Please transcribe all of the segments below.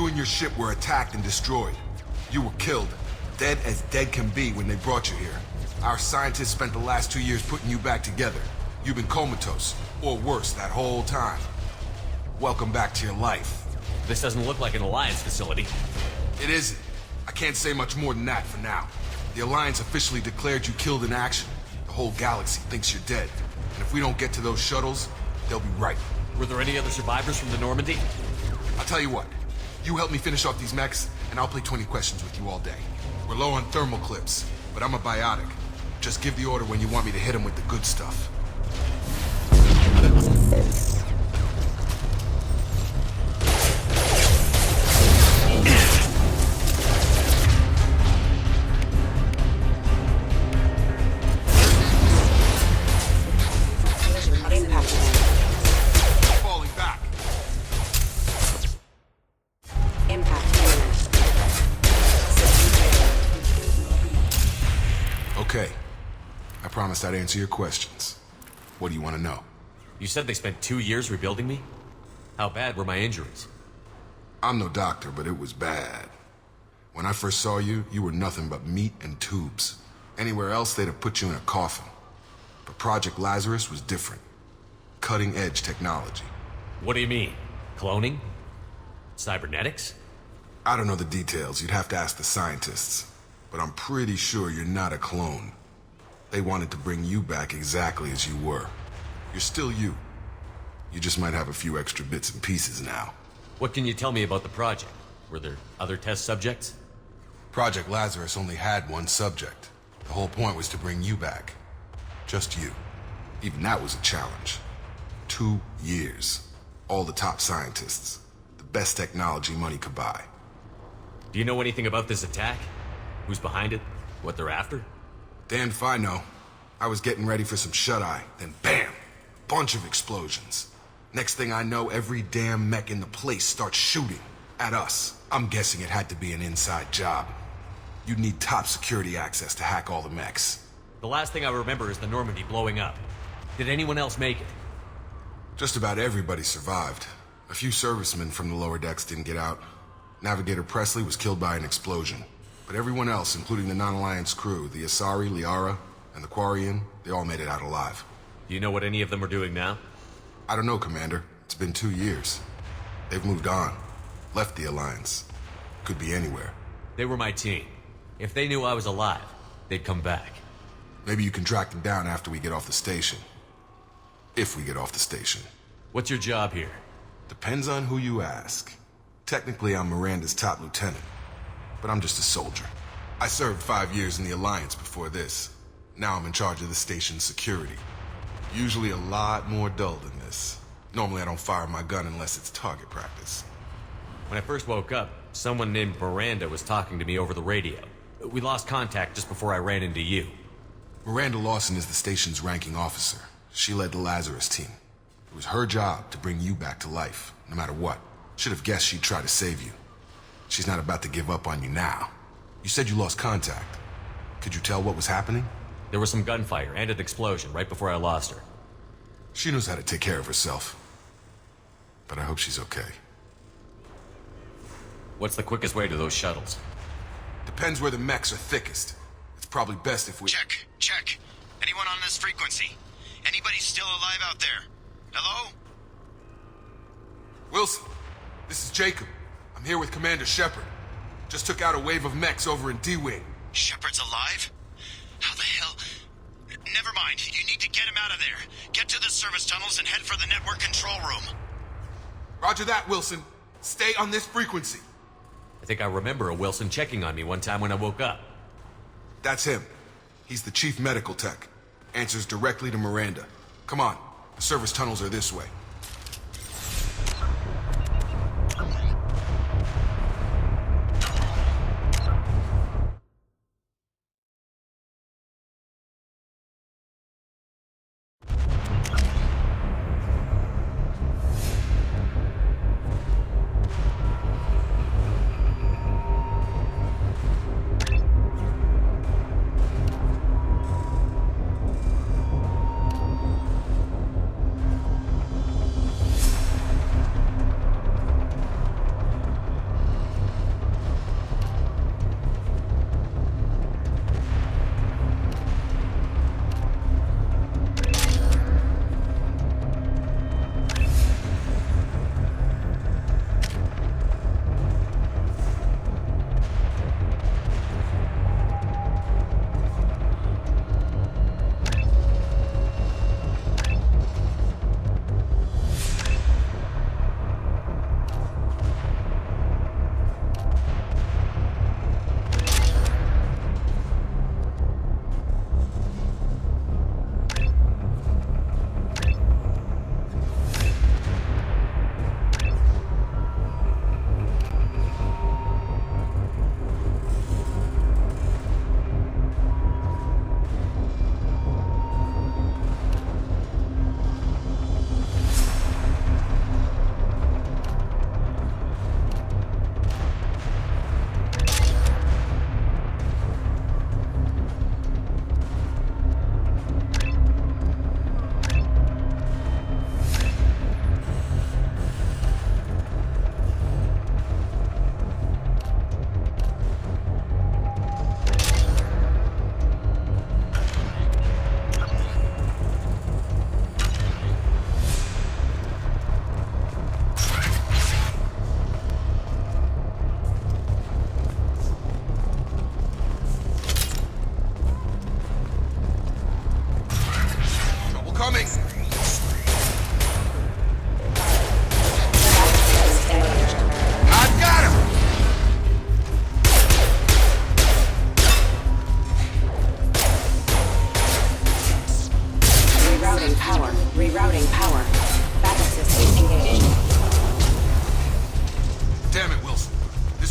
You and your ship were attacked and destroyed. You were killed, dead as dead can be when they brought you here. Our scientists spent the last 2 years putting you back together. You've been comatose, or worse, that whole time. Welcome back to your life. This doesn't look like an Alliance facility. It isn't. I can't say much more than that for now. The Alliance officially declared you killed in action. The whole galaxy thinks you're dead. And if we don't get to those shuttles, they'll be right. Were there any other survivors from the Normandy? I'll tell you what. You help me finish off these mechs, and I'll play 20 questions with you all day. We're low on thermal clips, but I'm a biotic. Just give the order when you want me to hit them with the good stuff. Falling back. Okay. I promised I'd answer your questions. What do you want to know? You said they spent 2 years rebuilding me? How bad were my injuries? I'm no doctor, but it was bad. When I first saw you, you were nothing but meat and tubes. Anywhere else, they'd have put you in a coffin. But Project Lazarus was different. Cutting-edge technology. What do you mean? Cloning? Cybernetics? I don't know the details. You'd have to ask the scientists. But I'm pretty sure you're not a clone. They wanted to bring you back exactly as you were. You're still you. You just might have a few extra bits and pieces now. What can you tell me about the project? Were there other test subjects? Project Lazarus only had one subject. The whole point was to bring you back. Just you. Even that was a challenge. 2 years. All the top scientists. The best technology money could buy. Do you know anything about this attack? Who's behind it? What they're after? Damned if I know. I was getting ready for some shut-eye, then bam! Bunch of explosions. Next thing I know, every damn mech in the place starts shooting at us. I'm guessing it had to be an inside job. You'd need top security access to hack all the mechs. The last thing I remember is the Normandy blowing up. Did anyone else make it? Just about everybody survived. A few servicemen from the lower decks didn't get out. Navigator Presley was killed by an explosion. But everyone else, including the non-Alliance crew, the Asari, Liara, and the Quarian, they all made it out alive. Do you know what any of them are doing now? I don't know, Commander. It's been 2 years. They've moved on. Left the Alliance. Could be anywhere. They were my team. If they knew I was alive, they'd come back. Maybe you can track them down after we get off the station. If we get off the station. What's your job here? Depends on who you ask. Technically, I'm Miranda's top lieutenant. But I'm just a soldier. I served 5 years in the Alliance before this. Now I'm in charge of the station's security. Usually a lot more dull than this. Normally I don't fire my gun unless it's target practice. When I first woke up, someone named Miranda was talking to me over the radio. We lost contact just before I ran into you. Miranda Lawson is the station's ranking officer. She led the Lazarus team. It was her job to bring you back to life, no matter what. Should have guessed she'd try to save you. She's not about to give up on you now. You said you lost contact. Could you tell what was happening? There was some gunfire and an explosion right before I lost her. She knows how to take care of herself. But I hope she's okay. What's the quickest way to those shuttles? Depends where the mechs are thickest. It's probably best if we... Check. Anyone on this frequency? Anybody still alive out there? Hello? Wilson, this is Jacob. I'm here with Commander Shepard. Just took out a wave of mechs over in D-Wing. Shepard's alive? How the hell? Never mind. You need to get him out of there. Get to the service tunnels and head for the network control room. Roger that, Wilson. Stay on this frequency. I think I remember a Wilson checking on me one time when I woke up. That's him. He's the chief medical tech. Answers directly to Miranda. Come on. The service tunnels are this way.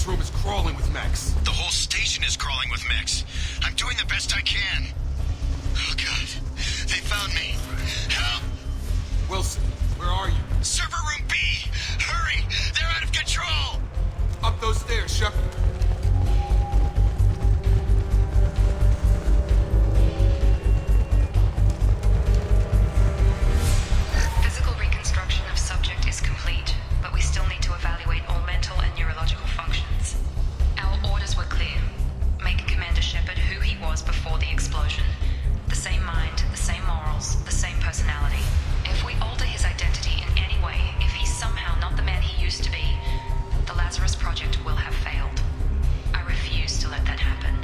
room is crawling with mechs. The whole station is crawling with mechs. I'm doing the best I can. Oh, God. They found me. Help! Wilson, where are you? Server room B! Hurry! They're out of control! Up those stairs, Shepard. Physical reconstruction of subject is complete, but we still need to evaluate all mental and neurological functions. Our orders were clear. Make Commander Shepard who he was before the explosion. The same mind, the same morals, the same personality. If we alter his identity in any way, if he's somehow not the man he used to be, the Lazarus Project will have failed. I refuse to let that happen.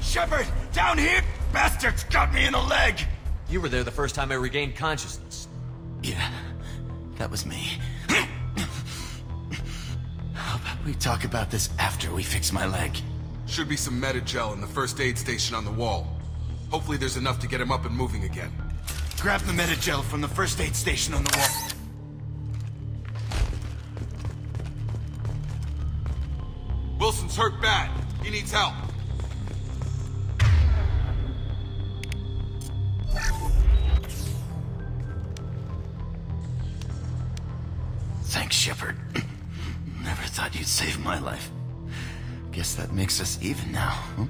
Shepard! Down here! Bastards got me in the leg! You were there the first time I regained consciousness. Yeah, that was me. How about we talk about this after we fix my leg? Should be some medi-gel in the first aid station on the wall. Hopefully there's enough to get him up and moving again. Grab the medi-gel from the first aid station on the wall. Wilson's hurt bad. He needs help. Thanks, Shepard. Never thought you'd save my life. Guess that makes us even now, huh?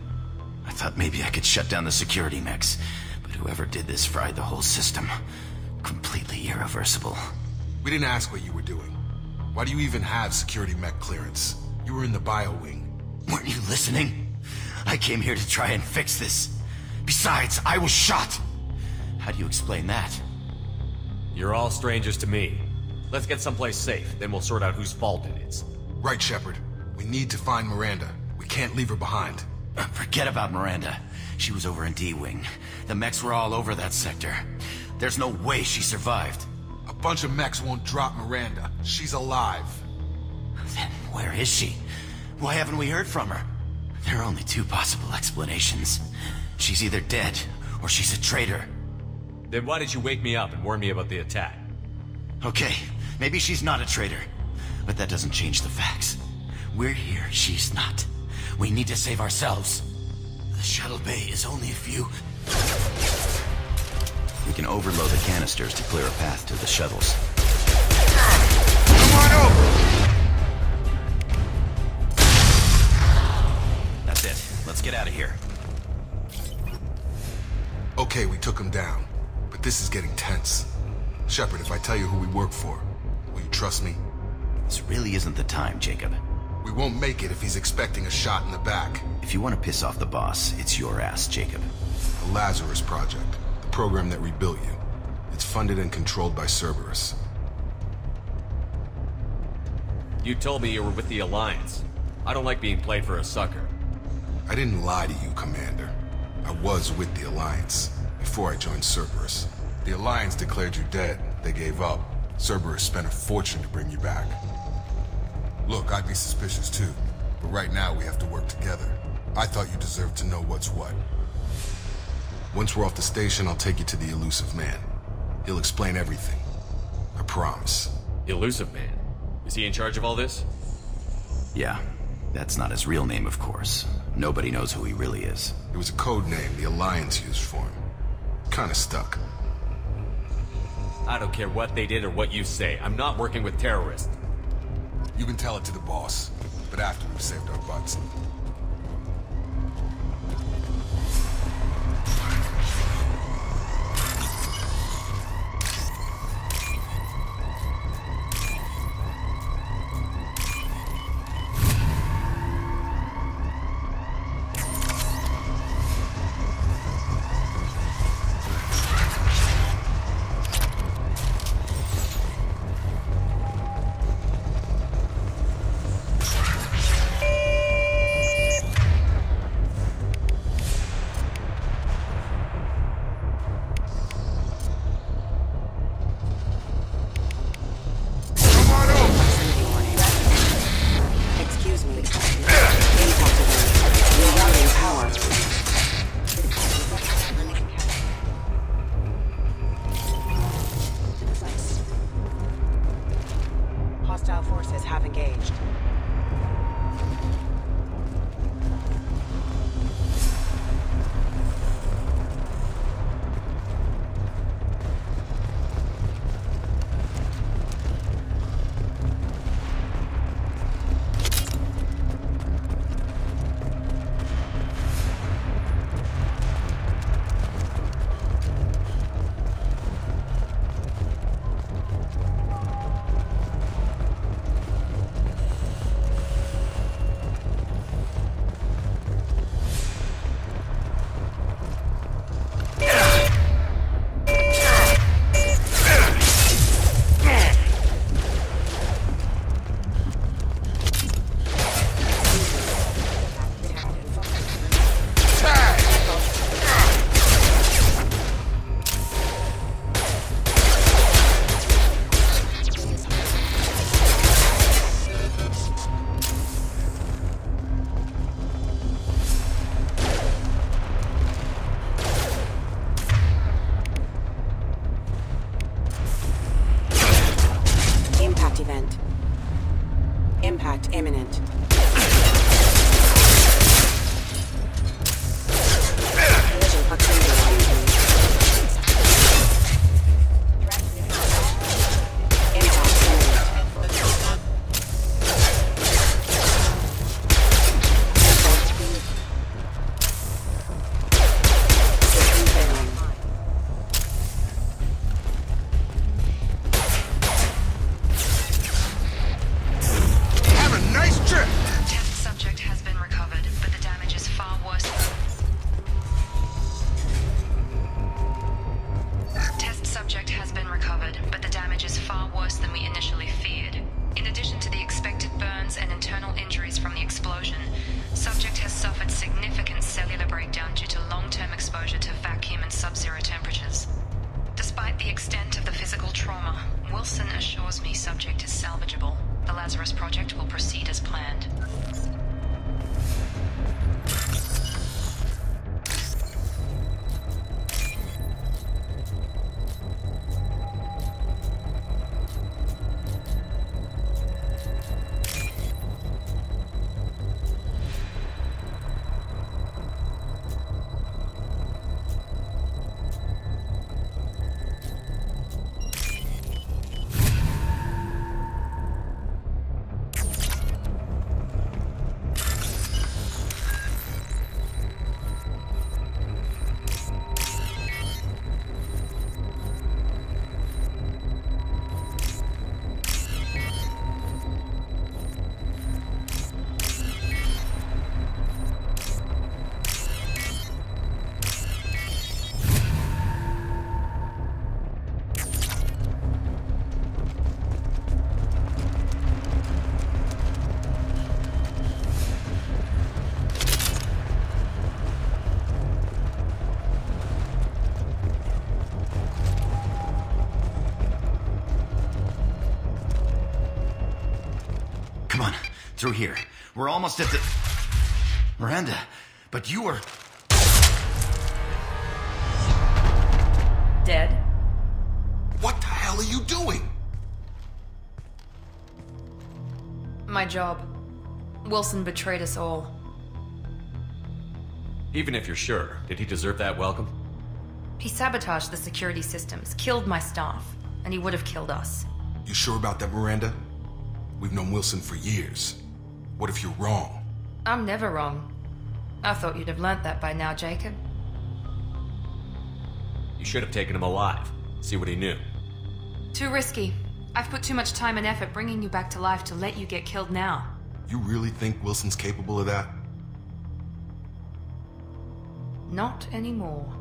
I thought maybe I could shut down the security mechs, but whoever did this fried the whole system. Completely irreversible. We didn't ask what you were doing. Why do you even have security mech clearance? You were in the bio wing. Weren't you listening? I came here to try and fix this. Besides, I was shot. How do you explain that? You're all strangers to me. Let's get someplace safe, then we'll sort out whose fault it is. Right, Shepard. We need to find Miranda. We can't leave her behind. Forget about Miranda. She was over in D-Wing. The mechs were all over that sector. There's no way she survived. A bunch of mechs won't drop Miranda. She's alive. Then where is she? Why haven't we heard from her? There are only two possible explanations. She's either dead, or she's a traitor. Then why did you wake me up and warn me about the attack? Okay, maybe she's not a traitor. But that doesn't change the facts. We're here, she's not. We need to save ourselves. The shuttle bay is only a few... We can overload the canisters to clear a path to the shuttles. Come on over! That's it. Let's get out of here. Okay, we took him down. But this is getting tense. Shepard, if I tell you who we work for, will you trust me? This really isn't the time, Jacob. We won't make it if he's expecting a shot in the back. If you want to piss off the boss, it's your ass, Jacob. The Lazarus Project, the program that rebuilt you. It's funded and controlled by Cerberus. You told me you were with the Alliance. I don't like being played for a sucker. I didn't lie to you, Commander. I was with the Alliance, before I joined Cerberus. The Alliance declared you dead. They gave up. Cerberus spent a fortune to bring you back. Look, I'd be suspicious too, but right now we have to work together. I thought you deserved to know what's what. Once we're off the station, I'll take you to the Elusive Man. He'll explain everything. I promise. Elusive Man? Is he in charge of all this? Yeah, that's not his real name, of course. Nobody knows who he really is. It was a code name the Alliance used for him. Kinda stuck. I don't care what they did or what you say. I'm not working with terrorists. You can tell it to the boss, but after we've saved our butts. forces have engaged. Event. Impact imminent. Collision proximity maintained. Impact imminent. System failing. Test subject has been recovered, but the damage is far worse. Test subject has been recovered, but the damage is far worse than we initially feared. In addition to the expected burns and internal injuries from the explosion, subject has suffered significant cellular breakdown due to long-term exposure to vacuum and sub-zero temperatures. Despite the extent of the physical trauma, Wilson assures me subject is salvageable. The Lazarus Project will proceed as planned. Come on, through here. We're almost at the... Miranda, but you were... Dead? What the hell are you doing? My job. Wilson betrayed us all. Even if you're sure, did he deserve that welcome? He sabotaged the security systems, killed my staff, and he would have killed us. You sure about that, Miranda? We've known Wilson for years. What if you're wrong? I'm never wrong. I thought you'd have learnt that by now, Jacob. You should have taken him alive. See what he knew. Too risky. I've put too much time and effort bringing you back to life to let you get killed now. You really think Wilson's capable of that? Not anymore.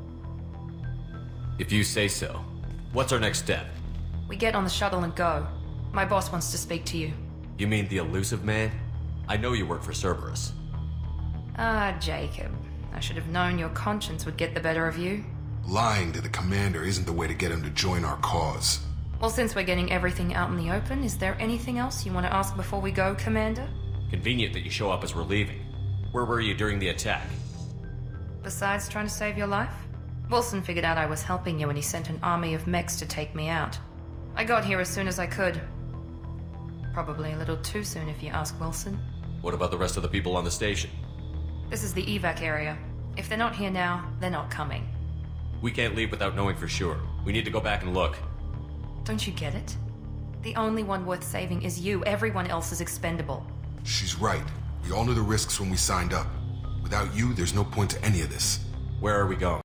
If you say so. What's our next step? We get on the shuttle and go. My boss wants to speak to you. You mean the elusive man? I know you work for Cerberus. Ah, Jacob. I should have known your conscience would get the better of you. Lying to the commander isn't the way to get him to join our cause. Well, since we're getting everything out in the open, is there anything else you want to ask before we go, Commander? Convenient that you show up as we're leaving. Where were you during the attack? Besides trying to save your life? Wilson figured out I was helping you and he sent an army of mechs to take me out. I got here as soon as I could. Probably a little too soon if you ask Wilson. What about the rest of the people on the station? This is the evac area. If they're not here now, they're not coming. We can't leave without knowing for sure. We need to go back and look. Don't you get it? The only one worth saving is you. Everyone else is expendable. She's right. We all knew the risks when we signed up. Without you, there's no point to any of this. Where are we going?